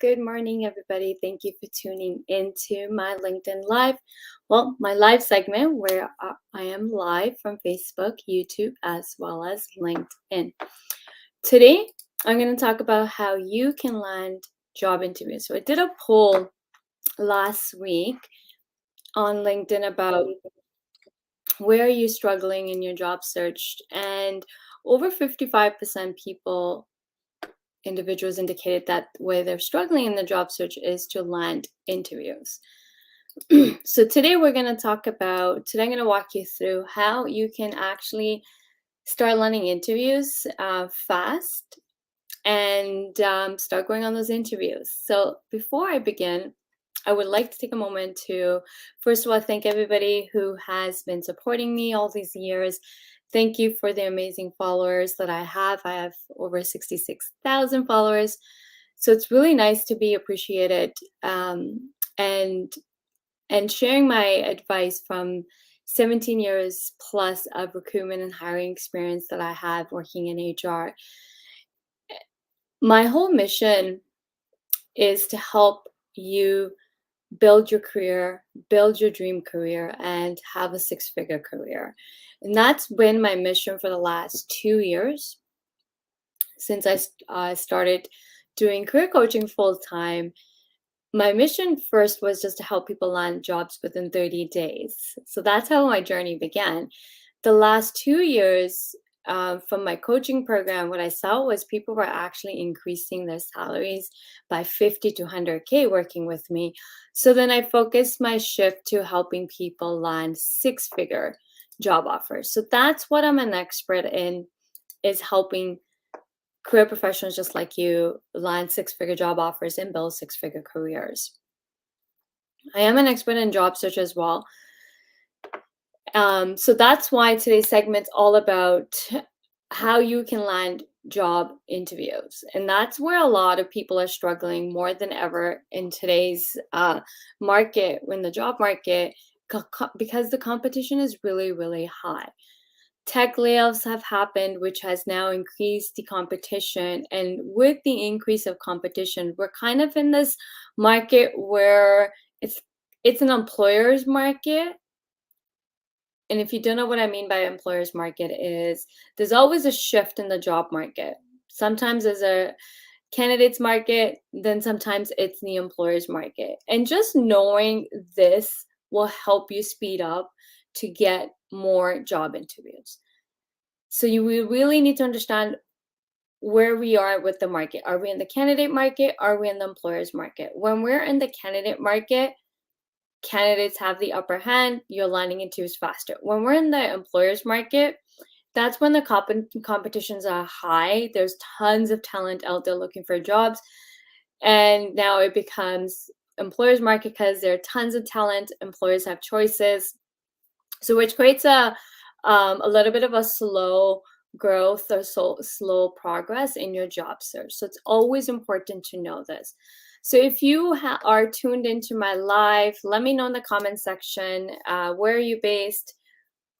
Good morning, everybody. Thank you for tuning into my LinkedIn Live. Well, my live segment where I am live from Facebook, YouTube, as well as LinkedIn. Today, I'm going to talk about how you can land job interviews. So I did a poll last week on LinkedIn about where are you struggling in your job search, and over 55% individuals indicated that where they're struggling in the job search is to land interviews. So today I'm going to walk you through how you can actually start landing interviews fast and start going on those interviews. So before I begin, I would like to take a moment to, first of all, thank everybody who has been supporting me all these years. Thank you for the amazing followers that I have. I have over 66,000 followers. So it's really nice to be appreciated and sharing my advice from 17 years plus of recruitment and hiring experience that I have working in HR. My whole mission is to help you build your career, build your dream career, and have a six-figure career. And that's been my mission for the last 2 years since I started doing career coaching full time. My mission first was just to help people land jobs within 30 days. So that's how my journey began. The last 2 years from my coaching program, what I saw was people were actually increasing their salaries by 50 to 100K working with me. So then I focused my shift to helping people land six-figure job offers. So that's what I'm an expert in, is helping career professionals just like you land six-figure job offers and build six-figure careers. I am an expert in job search as well. So that's why today's segment's all about how you can land job interviews. And that's where a lot of people are struggling more than ever in today's market, when the job market, because the competition is really, really high. Tech layoffs have happened, which has now increased the competition. And with the increase of competition, we're kind of in this market where it's an employer's market. And if you don't know what I mean by employer's market, is there's always a shift in the job market. Sometimes there's a candidate's market, then sometimes it's the employer's market. And just knowing this will help you speed up to get more job interviews. So we really need to understand where we are with the market. Are we in the candidate market? Are we in the employer's market? When we're in the candidate market, candidates have the upper hand, you're landing interviews faster. When we're in the employer's market, that's when the competitions are high. There's tons of talent out there looking for jobs. And now it becomes employer's market because there are tons of talent. Employers have choices. So which creates a little bit of a slow growth or slow progress in your job search. So it's always important to know this. So if you are tuned into my live, let me know in the comment section where are you based,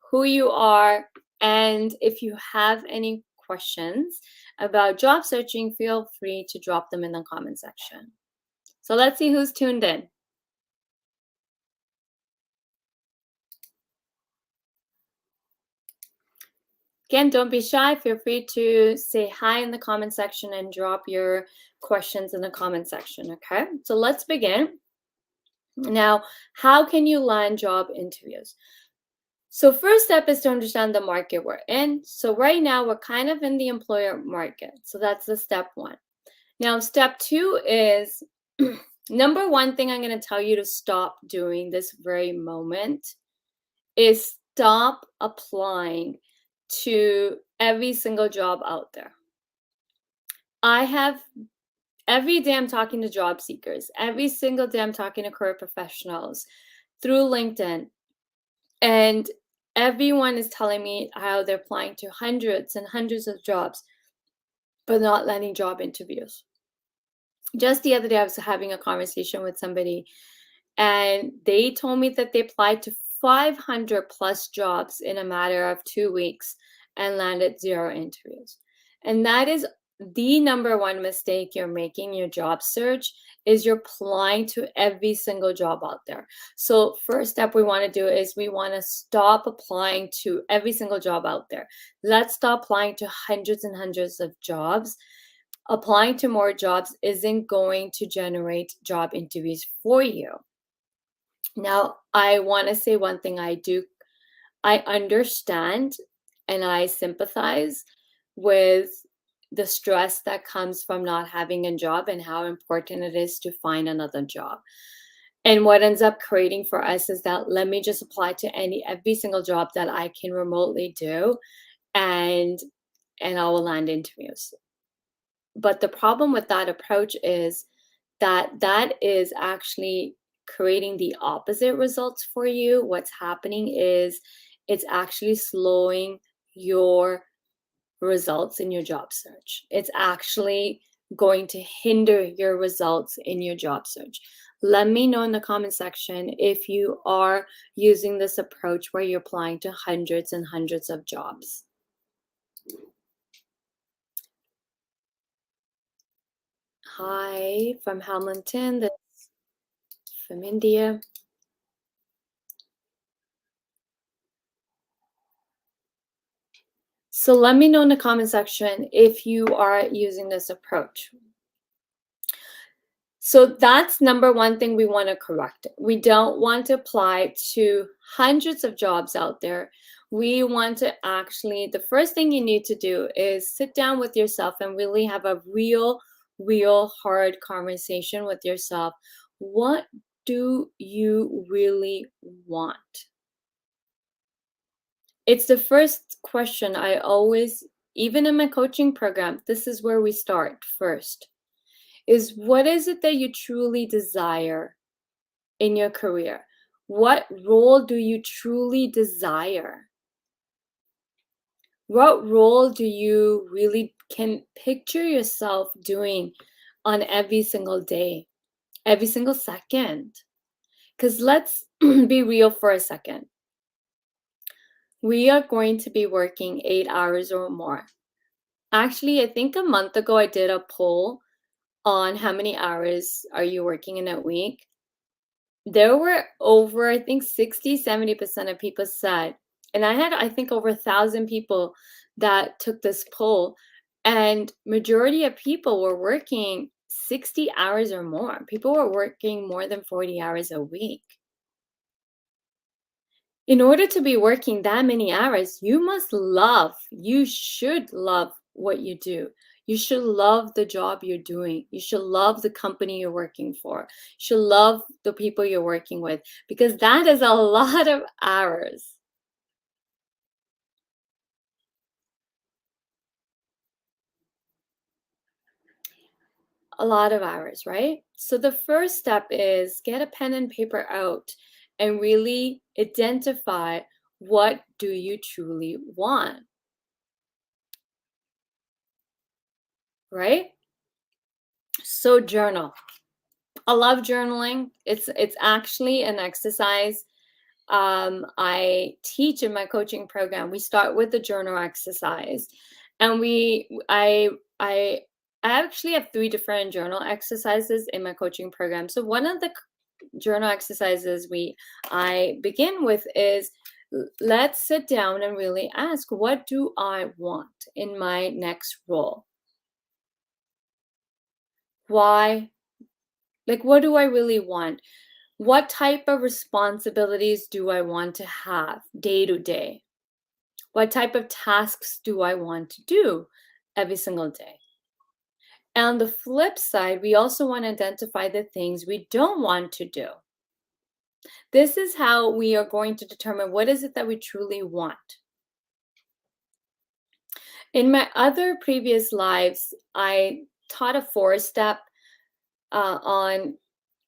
who you are, and if you have any questions about job searching, feel free to drop them in the comment section. So let's see who's tuned in. Again, don't be shy. Feel free to say hi in the comment section and drop your questions in the comment section, okay? So let's begin. Now, how can you land job interviews? So first step is to understand the market we're in. So right now, we're kind of in the employer market. So that's the step one. Now, step two is, number one thing I'm going to tell you to stop doing this very moment is stop applying to every single job out there. Every day I'm talking to job seekers, every single day I'm talking to career professionals through LinkedIn, and everyone is telling me how they're applying to hundreds and hundreds of jobs, but not landing job interviews. Just the other day, I was having a conversation with somebody, and they told me that they applied to 500 plus jobs in a matter of 2 weeks and landed 0 interviews. And that is the number one mistake you're making in your job search is you're applying to every single job out there. So first step we want to do is we want to stop applying to every single job out there. Let's stop applying to hundreds and hundreds of jobs. Applying to more jobs isn't going to generate job interviews for you. Now, I want to say one thing. I understand and I sympathize with the stress that comes from not having a job and how important it is to find another job. And what ends up creating for us is that let me just apply to every single job that I can remotely do, and I will land interviews. But the problem with that approach is that that is actually creating the opposite results for you. What's happening is it's actually slowing your results in your job search. It's actually going to hinder your results in your job search. Let me know in the comment section if you are using this approach where you're applying to hundreds and hundreds of jobs. Hi from Hamilton, that's from India. So let me know in the comment section if you are using this approach. So that's number one thing we want to correct. We don't want to apply to hundreds of jobs out there. We want to actually, the first thing you need to do is sit down with yourself and really have a real hard conversation with yourself. What do you really want? It's the first question I always, even in my coaching program, this is where we start first, is what is it that you truly desire in your career? What role do you truly desire? What role do you really can picture yourself doing on every single day, every single second? Because let's be real for a second. We are going to be working 8 hours or more. Actually, I think a month ago I did a poll on how many hours are you working in a week. There were over, I think 60-70% of people said, and I had, I think, over 1,000 people that took this poll, and majority of people were working 60 hours or more. People were working more than 40 hours a week. In order to be working that many hours, you should love what you do. You should love the job you're doing. You should love the company you're working for. You should love the people you're working with, because that is a lot of hours. A lot of hours, right? So the first step is get a pen and paper out and really identify, what do you truly want, right? So journal. I love journaling. It's actually an exercise I teach in my coaching program. We start with the journal exercise, and I actually have 3 different journal exercises in my coaching program. So one of the journal exercises I begin with is, let's sit down and really ask, what do I want in my next role? Why? Like, what do I really want? What type of responsibilities do I want to have day to day? What type of tasks do I want to do every single day? And on the flip side, we also want to identify the things we don't want to do. This is how we are going to determine what is it that we truly want. In my other previous lives, I taught a 4-step on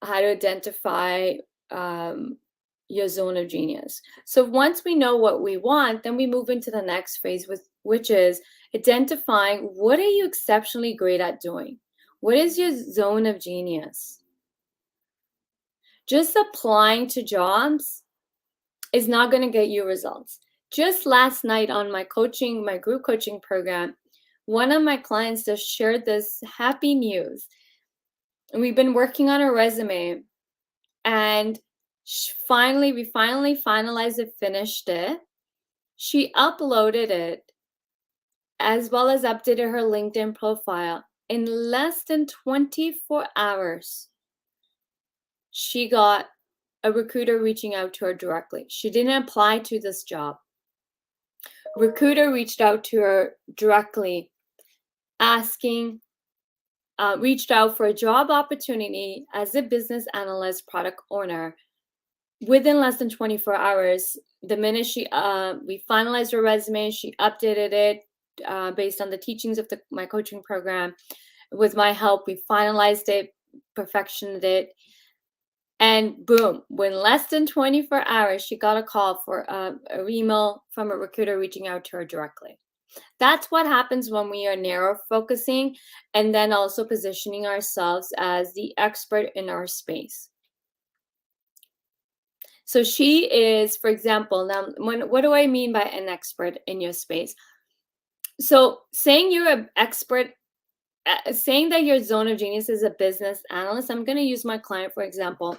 how to identify your zone of genius. So once we know what we want, then we move into the next phase, which is identifying, what are you exceptionally great at doing? What is your zone of genius? Just applying to jobs is not going to get you results. Just last night on my group coaching program, One of my clients just shared this happy news. We've been working on a resume, and we finally finalized it, finished it. She uploaded it as well as updated her LinkedIn profile. In less than 24 hours, she got a recruiter reaching out to her directly. She didn't apply to this job. Recruiter reached out to her directly, reached out for a job opportunity as a business analyst, product owner. Within less than 24 hours, the minute we finalized her resume, she updated it based on the teachings of my coaching program. With my help, we finalized it, perfectioned it, and boom, within less than 24 hours, she got a call for an email from a recruiter reaching out to her directly. That's what happens when we are narrow focusing and then also positioning ourselves as the expert in our space. So she is, for example, now what do I mean by an expert in your space? So saying you're an expert, saying that your zone of genius is a business analyst, I'm going to use my client, for example,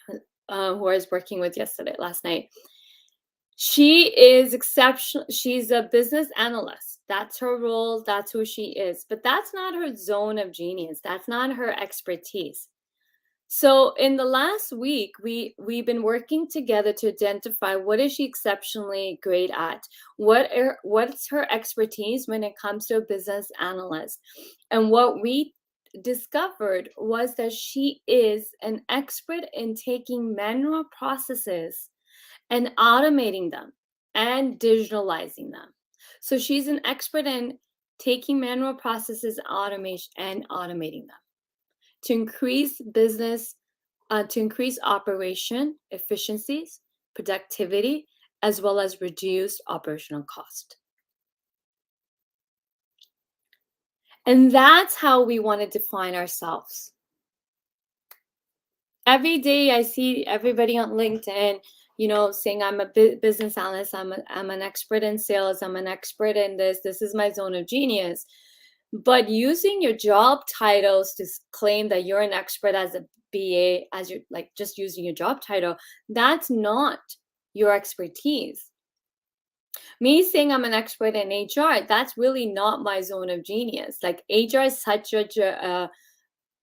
who I was working with last night. She is exceptional. She's a business analyst. That's her role. That's who she is. But that's not her zone of genius. That's not her expertise. So in the last week, we've been working together to identify what is she exceptionally great at, what's her expertise when it comes to a business analyst, and what we discovered was that she is an expert in taking manual processes and automating them and digitalizing them. So she's an expert in taking manual processes automation and automating them to increase to increase operation efficiencies, productivity, as well as reduce operational cost. And that's how we want to define ourselves. Every day I see everybody on LinkedIn, saying I'm a business analyst, I'm an expert in sales, I'm an expert in this is my zone of genius. But using your job titles to claim that you're an expert as a BA, as you're like just using your job title, that's not your expertise. Me saying I'm an expert in HR, that's really not my zone of genius. Like HR is such a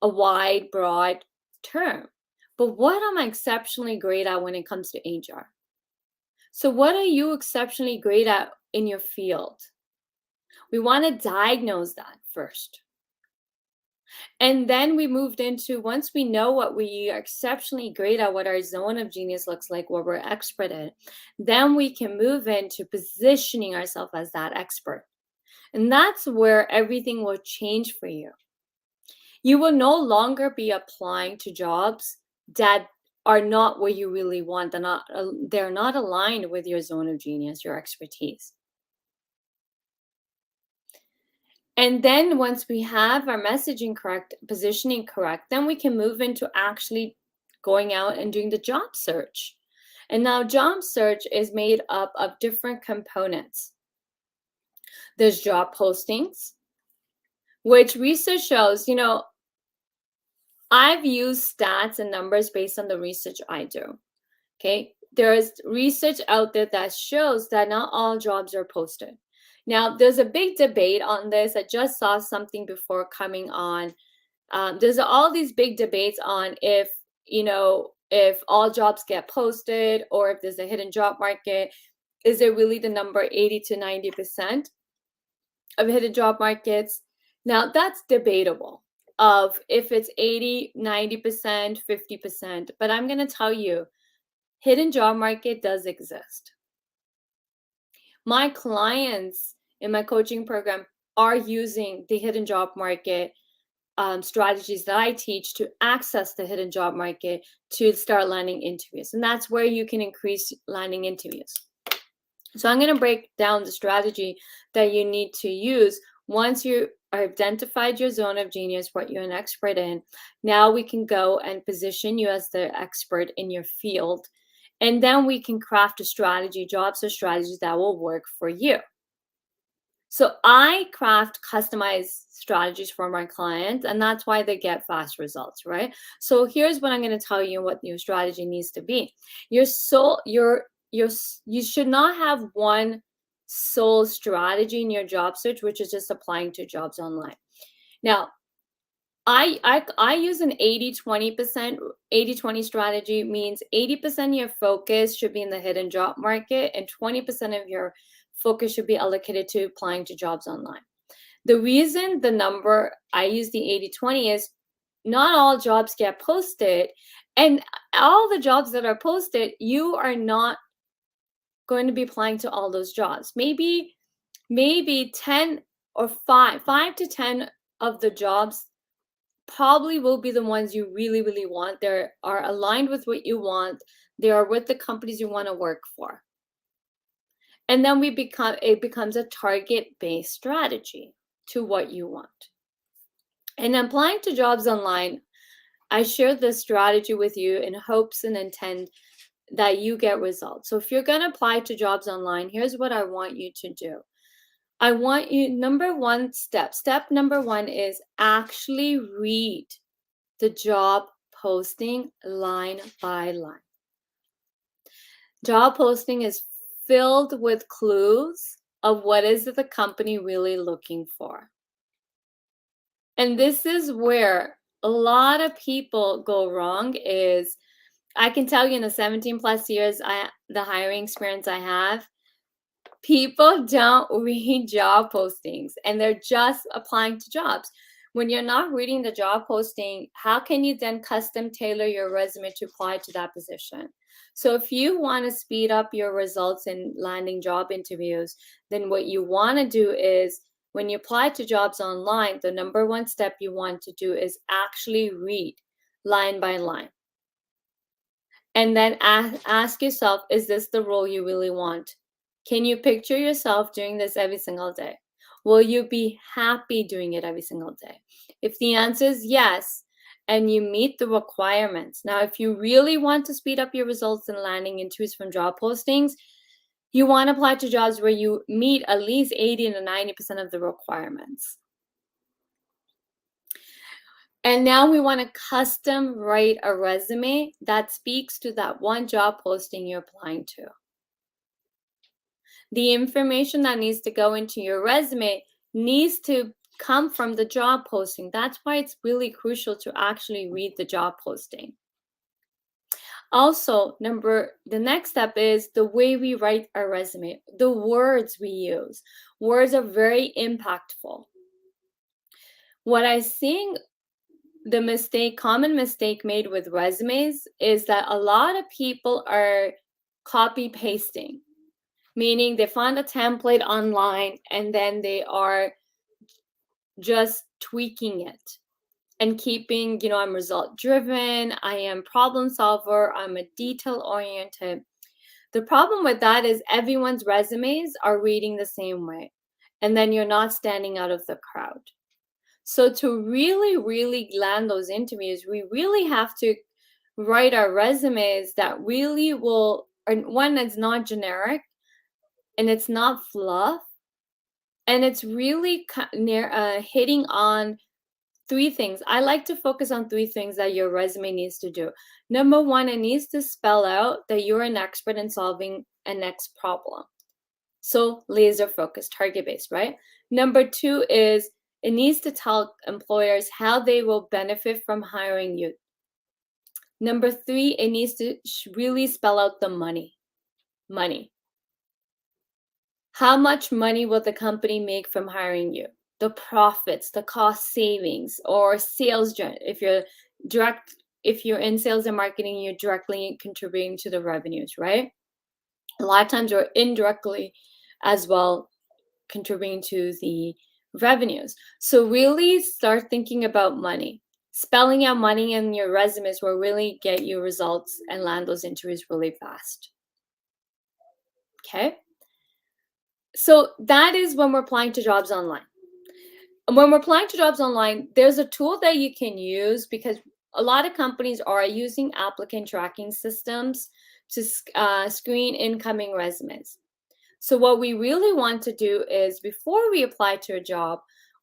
wide, broad term. But what am I exceptionally great at when it comes to HR? So what are you exceptionally great at in your field? We want to diagnose that first. And then we moved into, once we know what we are exceptionally great at, what our zone of genius looks like, what we're expert in, then we can move into positioning ourselves as that expert. And that's where everything will change for you. You will no longer be applying to jobs that are not what you really want. They're not aligned with your zone of genius, your expertise. And then once we have our messaging correct, positioning correct, then we can move into actually going out and doing the job search. And now job search is made up of different components. There's job postings, which research shows, I've used stats and numbers based on the research I do. Okay. There's research out there that shows that not all jobs are posted. Now, there's a big debate on this. I just saw something before coming on. There's all these big debates on if all jobs get posted or if there's a hidden job market. Is it really the number 80 to 90% of hidden job markets? Now, that's debatable of if it's 80, 90%, 50%. But I'm going to tell you, hidden job market does exist. My clients in my coaching program are using the hidden job market strategies that I teach to access the hidden job market to start landing interviews. And that's where you can increase landing interviews. So I'm going to break down the strategy that you need to use once you identified your zone of genius, what you're an expert in. Now we can go and position you as the expert in your field. And then we can craft a strategy, jobs or strategies that will work for you. So I craft customized strategies for my clients, and that's why they get fast results, right? So here's what I'm going to tell you what your strategy needs to be. You should not have one sole strategy in your job search, which is just applying to jobs online. Now, I use an 80-20%. 80-20 strategy means 80% of your focus should be in the hidden job market and 20% of your focus should be allocated to applying to jobs online. The reason the number I use the 80-20 is not all jobs get posted, and all the jobs that are posted, you are not going to be applying to all those jobs. Maybe 10 or 5 to 10 of the jobs probably will be the ones you really, really want. They are aligned with what you want. They are with the companies you want to work for. And then it becomes a target-based strategy to what you want. And applying to jobs online, I share this strategy with you in hopes and intent that you get results. So if you're going to apply to jobs online, here's what I want you to do. I want you, step number one is actually read the job posting line by line. Job posting is filled with clues of what is the company really looking for. And this is where a lot of people go wrong. Is I can tell you in the 17 plus years the hiring experience I have, people don't read job postings and they're just applying to jobs. When you're not reading the job posting, how can you then custom tailor your resume to apply to that position? So if you want to speed up your results in landing job interviews, then what you want to do is when you apply to jobs online, the number one step you want to do is actually read line by line. And then ask yourself, is this the role you really want? Can you picture yourself doing this every single day? Will you be happy doing it every single day? If the answer is yes, and you meet the requirements. Now, if you really want to speed up your results in landing interviews from job postings, you want to apply to jobs where you meet at least 80 to 90% of the requirements. And now we want to custom write a resume that speaks to that one job posting you're applying to. The information that needs to go into your resume needs to come from the job posting. That's why it's really crucial to actually read the job posting. Also, the next step is the way we write our resume, the words we use. Words are very impactful. What I see common mistake made with resumes is that a lot of people are copy pasting, meaning they find a template online and then they are just tweaking it and keeping, I'm result driven, I am problem solver, I'm a detail oriented. The problem with that is everyone's resumes are reading the same way, and then you're not standing out of the crowd. So to really, really land those interviews, we really have to write our resumes that really one that's not generic and it's not fluff, and it's really hitting on 3 things. I like to focus on 3 things that your resume needs to do. Number 1, it needs to spell out that you're an expert in solving a next problem. So laser focused, target based, right? Number 2 is it needs to tell employers how they will benefit from hiring you. Number 3, it needs to really spell out the money. Money. How much money will the company make from hiring you? The profits, the cost savings, or sales. If you're in sales and marketing, you're directly contributing to the revenues, right? A lot of times you're indirectly as well contributing to the revenues. So really start thinking about money. Spelling out money in your resumes will really get you results and land those interviews really fast. Okay? So that is when we're applying to jobs online. And when we're applying to jobs online, there's a tool that you can use because a lot of companies are using applicant tracking systems to screen incoming resumes. So what we really want to do is before we apply to a job,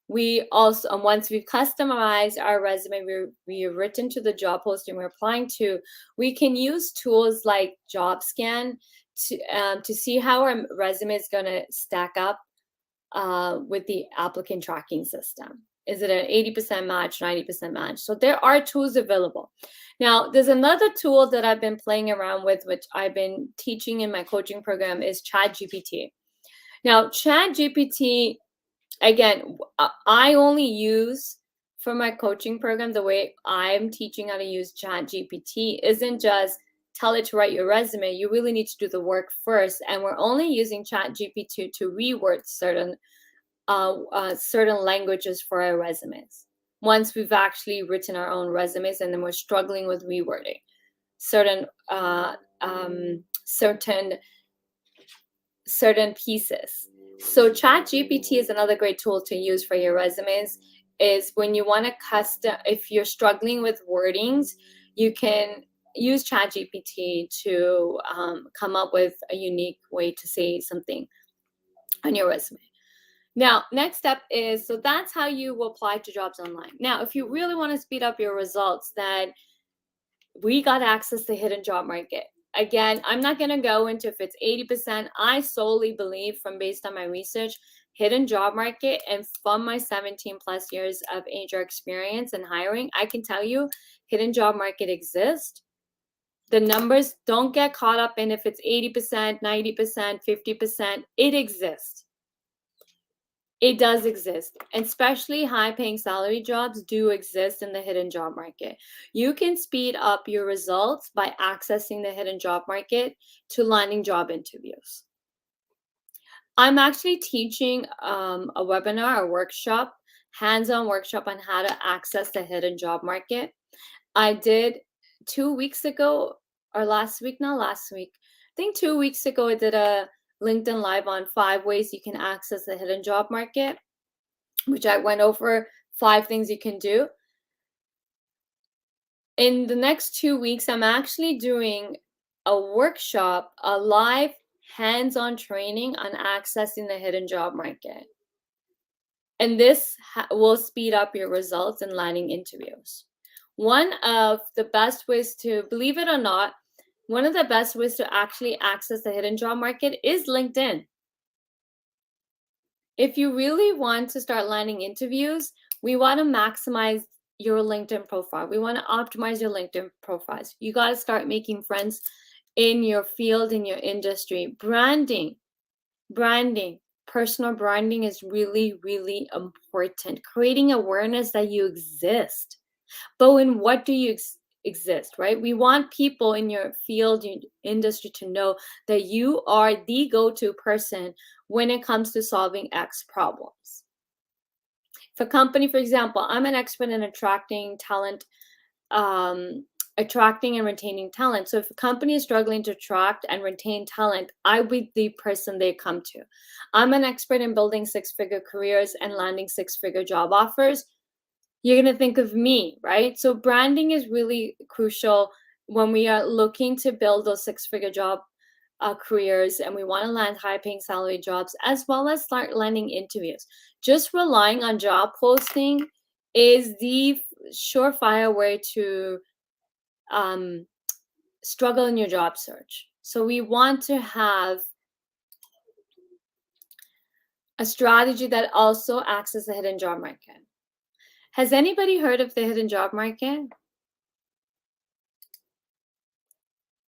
we also, and once we've customized our resume, we've written to the job posting we're applying to, we can use tools like JobScan to see how our resume is going to stack up with the applicant tracking system. Is it an 80% match, 90% match? So there are tools available. Now, there's another tool that I've been playing around with, which I've been teaching in my coaching program, is ChatGPT. Now, ChatGPT, again, I only use for my coaching program, the way I'm teaching how to use ChatGPT isn't just tell it to write your resume. You really need to do the work first. And we're only using ChatGPT to reword certain languages for our resumes. Once we've actually written our own resumes, and then we're struggling with rewording certain certain pieces. So ChatGPT is another great tool to use for your resumes. Is when you want to custom, if you're struggling with wordings, you can use ChatGPT to come up with a unique way to say something on your resume. Now, next step is, so that's how you will apply to jobs online. Now, if you really want to speed up your results, then we got to access the hidden job market. Again, I'm not going to go into if it's 80%. I solely believe, from based on my research, hidden job market, and from my 17 plus years of HR experience and hiring, I can tell you hidden job market exists. The numbers, don't get caught up in if it's 80%, 90%, 50%. It exists. It does exist, and especially high-paying salary jobs do exist in the hidden job market. You can speed up your results by accessing the hidden job market to landing job interviews. I'm actually teaching a webinar, a workshop, hands-on workshop on how to access the hidden job market. I did 2 weeks ago, or last week, not last week. I think 2 weeks ago, I did a LinkedIn Live on 5 ways you can access the hidden job market, which I went over 5 things you can do. In the next 2 weeks, I'm actually doing a workshop, a live hands-on training on accessing the hidden job market. And this will speed up your results in landing interviews. One of the best ways to, believe it or not, one of the best ways to actually access the hidden job market is LinkedIn. If you really want to start landing interviews, we want to maximize your LinkedIn profile. We want to optimize your LinkedIn profiles. You got to start making friends in your field, in your industry. Branding, personal branding is really, really important. Creating awareness that you exist. But in what do you exist, right? We want people in your field, your industry, to know that you are the go-to person when it comes to solving X problems. If a company, for example, I'm an expert in attracting talent, attracting and retaining talent. So if a company is struggling to attract and retain talent, I'll be the person they come to. I'm an expert in building 6-figure careers and landing 6-figure job offers. You're going to think of me, right? So branding is really crucial when we are looking to build those 6-figure job careers, and we want to land high-paying salary jobs, as well as start landing interviews. Just relying on job posting is the surefire way to struggle in your job search. So we want to have a strategy that also acts as a hidden job market. Has anybody heard of the hidden job market?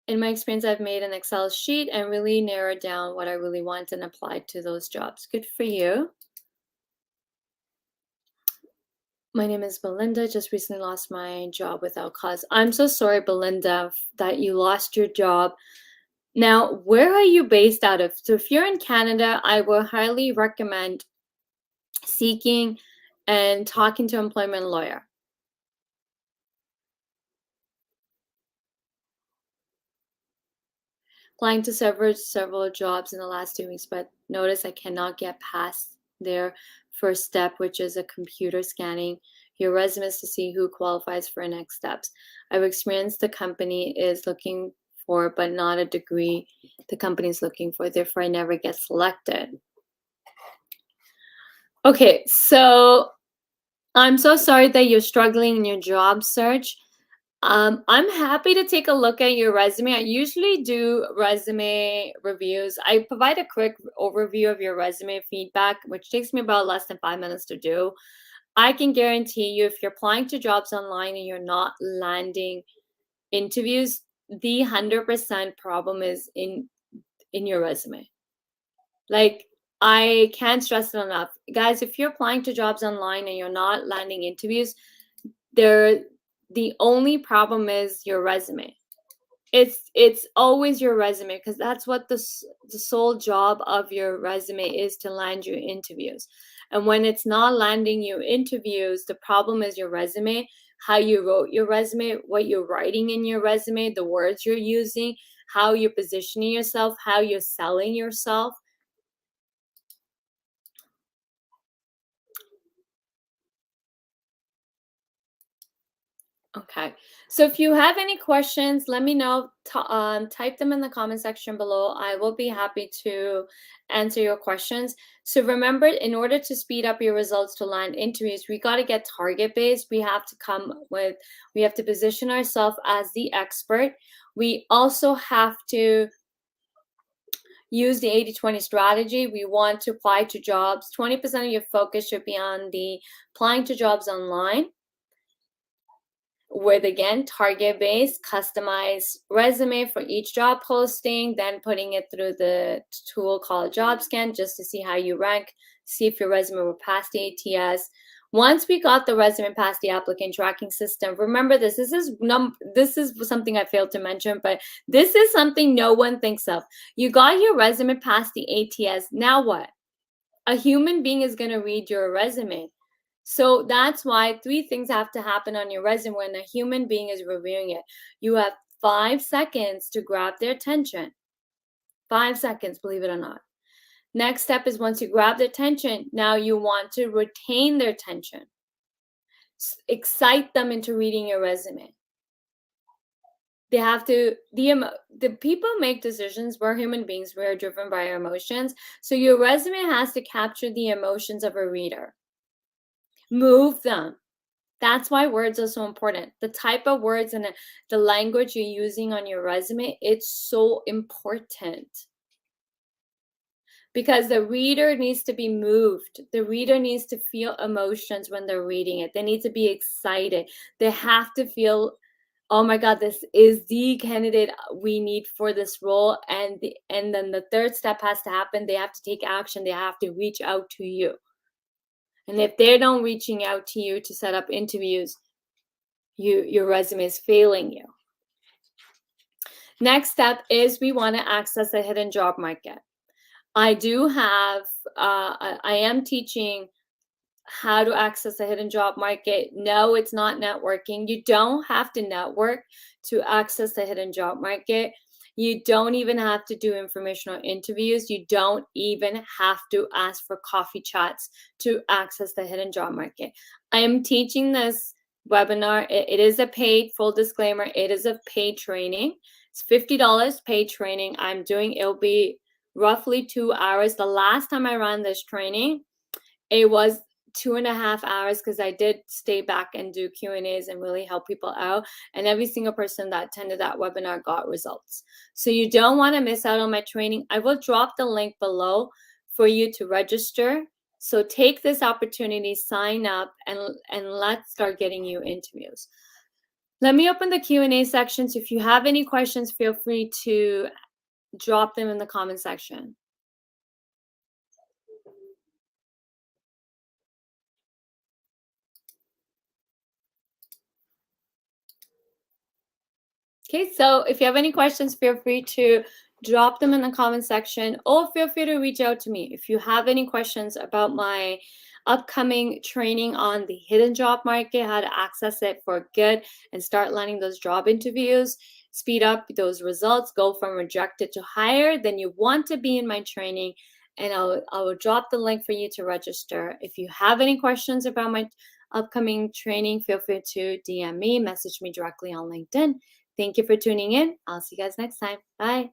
In my experience, I've made an Excel sheet and really narrowed down what I really want and applied to those jobs. Good for you. My name is Belinda. Just recently lost my job without cause. I'm so sorry, Belinda, that you lost your job. Now, where are you based out of? So if you're in Canada, I will highly recommend seeking and talking to an employment lawyer. Applying to several jobs in the last 2 weeks, but notice I cannot get past their first step, which is a computer scanning your resumes to see who qualifies for next steps. I've experienced the company is looking for, but not a degree the company's looking for. Therefore, I never get selected. Okay, so I'm so sorry that you're struggling in your job search. I'm happy to take a look at your resume. I usually do resume reviews. I provide a quick overview of your resume feedback, which takes me about less than 5 minutes to do. I can guarantee you, if you're applying to jobs online and you're not landing interviews, the 100% problem is in your resume. Like, I can't stress it enough. Guys, if you're applying to jobs online and you're not landing interviews, the only problem is your resume. It's always your resume, because that's what the sole job of your resume is, to land you interviews. And when it's not landing you interviews, the problem is your resume, how you wrote your resume, what you're writing in your resume, the words you're using, how you're positioning yourself, how you're selling yourself. Okay, so if you have any questions, let me know. Type them in the comment section below. I will be happy to answer your questions. So remember, in order to speed up your results to land interviews, we got to get target based. We have to position ourselves as the expert. We also have to use the 80-20 strategy. We want to apply to jobs. 20% of your focus should be on the applying to jobs online, with, again, target based, customized resume for each job posting, then putting it through the tool called JobScan just to see how you rank, see if your resume will pass the ATS. Once we got the resume past the applicant tracking system, remember this is something I failed to mention, but this is something no one thinks of. You got your resume past the ATS. Now what? A human being is going to read your resume. So that's why 3 things have to happen on your resume when a human being is reviewing it. You have 5 seconds to grab their attention. 5 seconds, believe it or not. Next step is, once you grab their attention, now you want to retain their attention. Excite them into reading your resume. They have to, the people make decisions. We're human beings. We're driven by our emotions. So your resume has to capture the emotions of a reader. Move them. That's why words are so important. The type of words and the language you're using on your resume, it's so important. Because the reader needs to be moved. The reader needs to feel emotions when they're reading it. They need to be excited. They have to feel, oh my God, this is the candidate we need for this role. And then the third step has to happen. They have to take action. They have to reach out to you. And if they're not reaching out to you to set up interviews, your resume is failing you. Next step is, we want to access a hidden job market. I am teaching how to access a hidden job market. No, it's not networking. You don't have to network to access the hidden job market. You don't even have to do informational interviews. You don't even have to ask for coffee chats to access the hidden job market. I am teaching this webinar. It is a paid, full disclaimer, it is a paid training. It's $50 paid training. It'll be roughly 2 hours. The last time I ran this training, it was 2.5 hours, because I did stay back and do Q&As and really help people out. And every single person that attended that webinar got results. So you don't want to miss out on my training. I will drop the link below for you to register. So take this opportunity, sign up, and let's start getting you interviews. Let me open the Q&A section. So if you have any questions, feel free to drop them in the comment section. Okay, so if you have any questions, feel free to drop them in the comment section, or feel free to reach out to me. If you have any questions about my upcoming training on the hidden job market, how to access it for good and start landing those job interviews, speed up those results, go from rejected to hire, then you want to be in my training, and I will drop the link for you to register. If you have any questions about my upcoming training, feel free to DM me, message me directly on LinkedIn. Thank you for tuning in. I'll see you guys next time. Bye.